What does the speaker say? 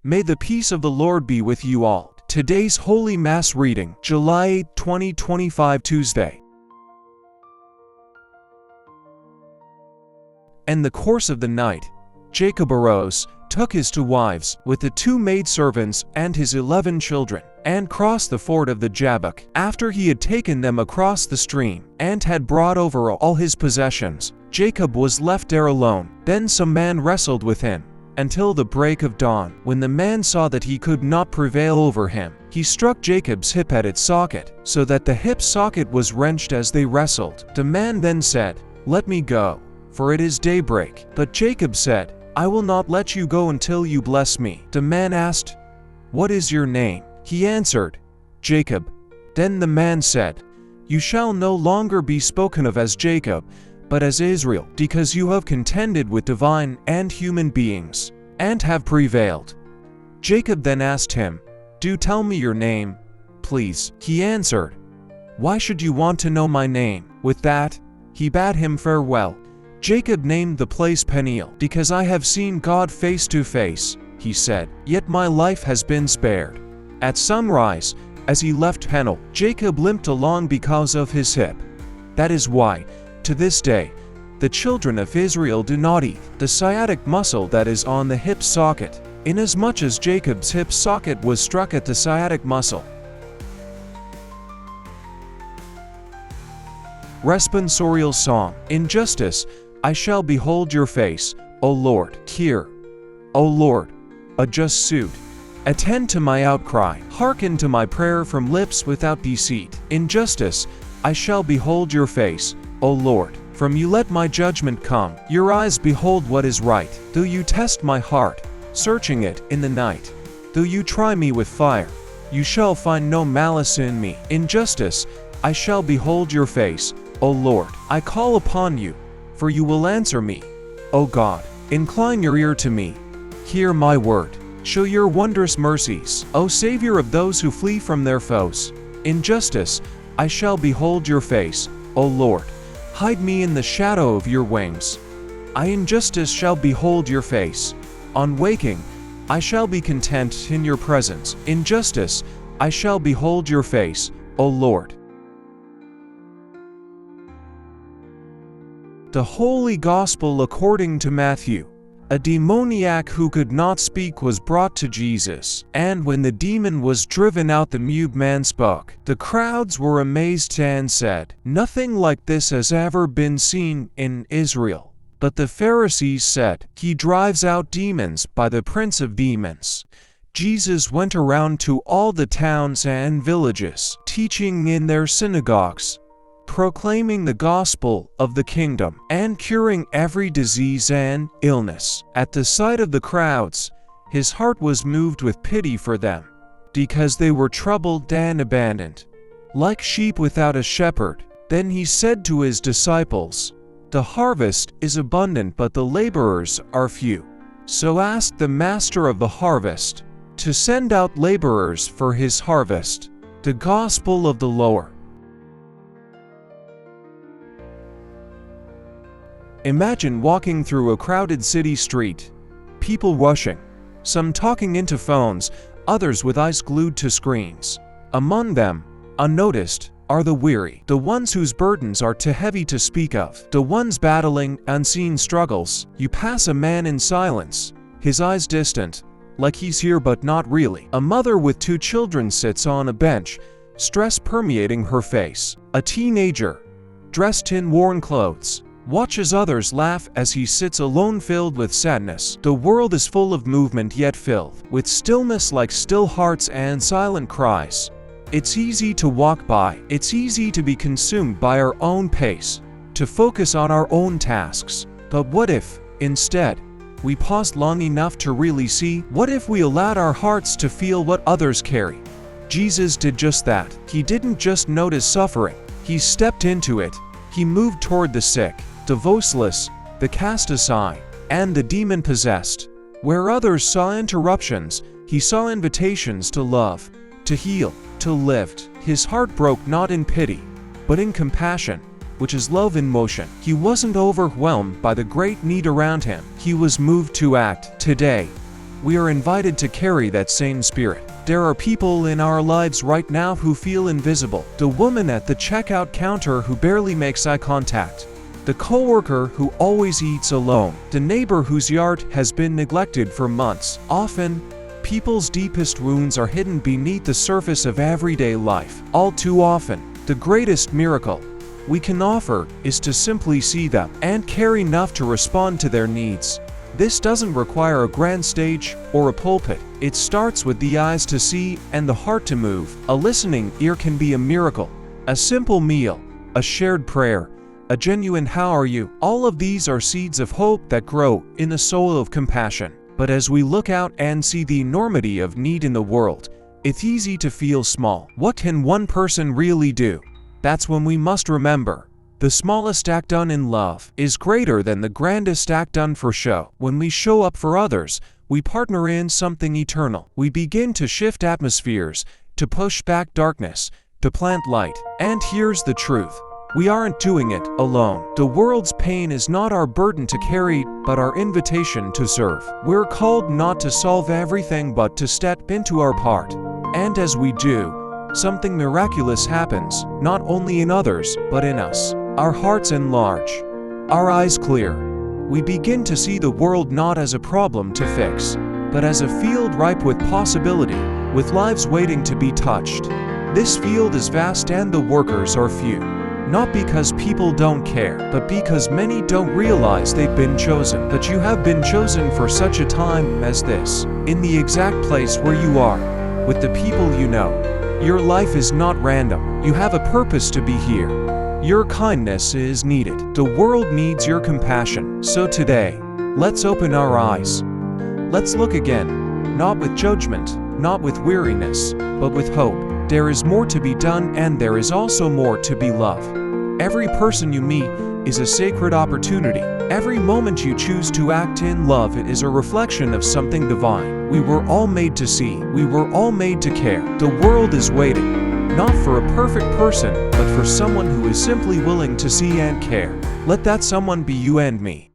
May the peace of the Lord be with you all. Today's Holy Mass reading, July 8, 2025, Tuesday. In the course of the night, Jacob arose, took his 2 wives, with the 2 maidservants and his 11 children, and crossed the ford of the Jabbok. After he had taken them across the stream, and had brought over all his possessions, Jacob was left there alone. Then some man wrestled with him, until the break of dawn. When the man saw that he could not prevail over him, he struck Jacob's hip at its socket, so that the hip socket was wrenched as they wrestled. The man then said, "Let me go, for it is daybreak." But Jacob said, "I will not let you go until you bless me." The man asked, "What is your name?" He answered, "Jacob." Then the man said, "You shall no longer be spoken of as Jacob, but as Israel, because you have contended with divine and human beings, and have prevailed." Jacob then asked him, "Do tell me your name, please." He answered, "Why should you want to know my name?" With that, he bade him farewell. Jacob named the place Peniel, "Because I have seen God face to face," he said, "yet my life has been spared." At sunrise, as he left Peniel, Jacob limped along because of his hip. That is why, to this day, the children of Israel do not eat the sciatic muscle that is on the hip socket, inasmuch as Jacob's hip socket was struck at the sciatic muscle. Responsorial Psalm. In justice I shall behold your face, O Lord. Hear, O Lord, a just suit. Attend to my outcry. Hearken to my prayer from lips without deceit. In justice I shall behold your face, O Lord. From you let my judgment come. Your eyes behold what is right. Though you test my heart, searching it in the night, though you try me with fire, you shall find no malice in me. In justice I shall behold your face, O Lord. I call upon you, for you will answer me. O God, incline your ear to me. Hear my word. Show your wondrous mercies, O Savior of those who flee from their foes. In justice I shall behold your face, O Lord. Hide me in the shadow of your wings. I in justice shall behold your face. On waking, I shall be content in your presence. In justice I shall behold your face, O Lord. The Holy Gospel according to Matthew. A demoniac who could not speak was brought to Jesus, and when the demon was driven out, the mute man spoke. The crowds were amazed and said, "Nothing like this has ever been seen in Israel." But the Pharisees said, "He drives out demons by the prince of demons." Jesus went around to all the towns and villages, teaching in their synagogues, proclaiming the gospel of the kingdom, and curing every disease and illness. At the sight of the crowds, his heart was moved with pity for them, because they were troubled and abandoned, like sheep without a shepherd. Then he said to his disciples, "The harvest is abundant, but the laborers are few. So ask the master of the harvest to send out laborers for his harvest." The Gospel of the Lord. Imagine walking through a crowded city street, people rushing, some talking into phones, others with eyes glued to screens. Among them, unnoticed, are the weary, the ones whose burdens are too heavy to speak of, the ones battling unseen struggles. You pass a man in silence, his eyes distant, like he's here but not really. A mother with 2 children sits on a bench, stress permeating her face. A teenager, dressed in worn clothes, watches others laugh as he sits alone filled with sadness. The world is full of movement yet filled with stillness, like still hearts and silent cries. It's easy to walk by. It's easy to be consumed by our own pace, to focus on our own tasks. But what if, instead, we paused long enough to really see? What if we allowed our hearts to feel what others carry? Jesus did just that. He didn't just notice suffering. He stepped into it. He moved toward the sick, the voiceless, the cast aside, and the demon-possessed. Where others saw interruptions, he saw invitations to love, to heal, to lift. His heart broke not in pity, but in compassion, which is love in motion. He wasn't overwhelmed by the great need around him. He was moved to act. Today, we are invited to carry that same spirit. There are people in our lives right now who feel invisible. The woman at the checkout counter who barely makes eye contact. The coworker who always eats alone. The neighbor whose yard has been neglected for months. Often, people's deepest wounds are hidden beneath the surface of everyday life. All too often, the greatest miracle we can offer is to simply see them and care enough to respond to their needs. This doesn't require a grand stage or a pulpit. It starts with the eyes to see and the heart to move. A listening ear can be a miracle. A simple meal, a shared prayer, a genuine "how are you?" All of these are seeds of hope that grow in the soul of compassion. But as we look out and see the enormity of need in the world, it's easy to feel small. What can one person really do? That's when we must remember, the smallest act done in love is greater than the grandest act done for show. When we show up for others, we partner in something eternal. We begin to shift atmospheres, to push back darkness, to plant light. And here's the truth. We aren't doing it alone. The world's pain is not our burden to carry, but our invitation to serve. We're called not to solve everything but to step into our part. And as we do, something miraculous happens, not only in others, but in us. Our hearts enlarge, our eyes clear. We begin to see the world not as a problem to fix, but as a field ripe with possibility, with lives waiting to be touched. This field is vast and the workers are few. Not because people don't care, but because many don't realize they've been chosen. That you have been chosen for such a time as this, in the exact place where you are, with the people you know. Your life is not random. You have a purpose to be here. Your kindness is needed. The world needs your compassion. So today, let's open our eyes. Let's look again, not with judgment, not with weariness, but with hope. There is more to be done and there is also more to be loved. Every person you meet is a sacred opportunity. Every moment you choose to act in love is a reflection of something divine. We were all made to see. We were all made to care. The world is waiting, not for a perfect person, but for someone who is simply willing to see and care. Let that someone be you and me.